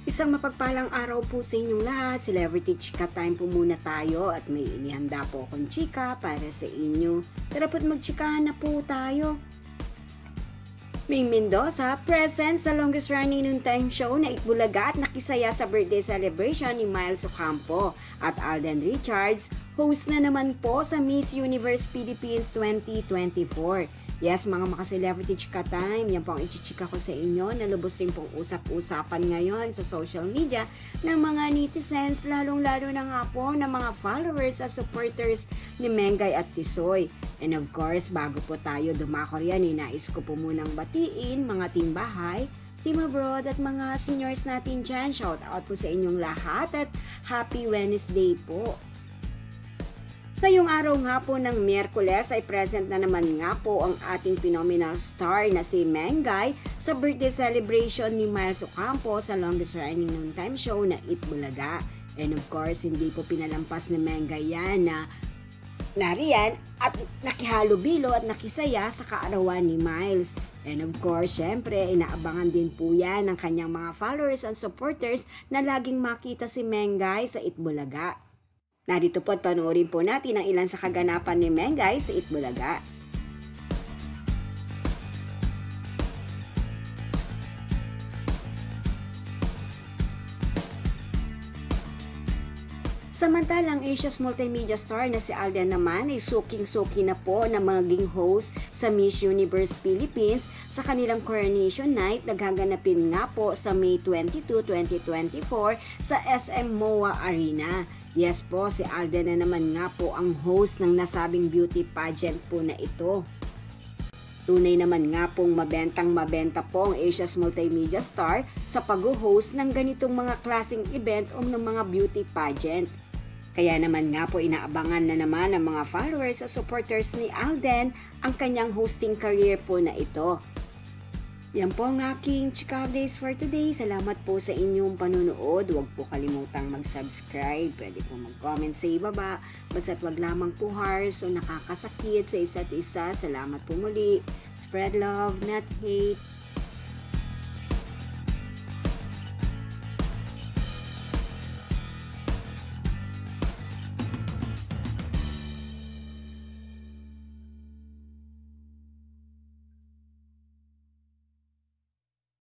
Isang mapagpalang araw po sa inyong lahat. Celebrity Chika Time po muna tayo at may inihanda po akong chika para sa inyo. Tara po't magchikahan na po tayo. Ming Mendoza, present sa longest running noontime show na Itbulaga at nakisaya sa birthday celebration ni Miles Ocampo. At Alden Richards, host na naman po sa Miss Universe Philippines 2024. Yes, mga maka-celebrity chika time, yan po ang ichichika ko sa inyo na lubos rin pong usap-usapan ngayon sa social media ng mga netizens, lalong-lalo na nga po ng mga followers at supporters ni Mengay at Tisoy. And of course, bago po tayo dumakor yan, nais ko po munang batiin mga team bahay, team abroad at mga seniors natin dyan. Shout out po sa inyong lahat at happy Wednesday po. Ngayong araw nga po ng Miyerkules ay present na naman nga po ang ating phenomenal star na si Mengay sa birthday celebration ni Miles Ocampo sa longest running noontime show na Itbulaga. And of course, hindi po pinalampas ni Mengay yan na nariyan at nakihalubilo at nakisaya sa kaarawan ni Miles. And of course, syempre, inaabangan din po yan ng kanyang mga followers and supporters na laging makita si Mengay sa Itbulaga. Narito po at panoorin po natin ang ilan sa kaganapan ni Mengay sa Itbulaga. Samantalang Asia's multimedia star na si Alden naman ay suking-suki na po na maging host sa Miss Universe Philippines sa kanilang coronation night na gaganapin nga po sa May 22, 2024 sa SM MOA Arena. Yes po, si Alden na naman nga po ang host ng nasabing beauty pageant po na ito. Tunay naman nga pong mabenta po ang Asia's multimedia star sa pag-host ng ganitong mga klaseng event o ng mga beauty pageant. Kaya naman nga po inaabangan na naman ng mga followers at supporters ni Alden ang kanyang hosting career po na ito. Yan po ang aking chika updates for today. Salamat po sa inyong panunood. Huwag po kalimutang mag-subscribe. Pwede po mag-comment sa ibaba. Basta't wag lamang po harsh o nakakasakit sa isa't isa. Salamat po muli. Spread love, not hate.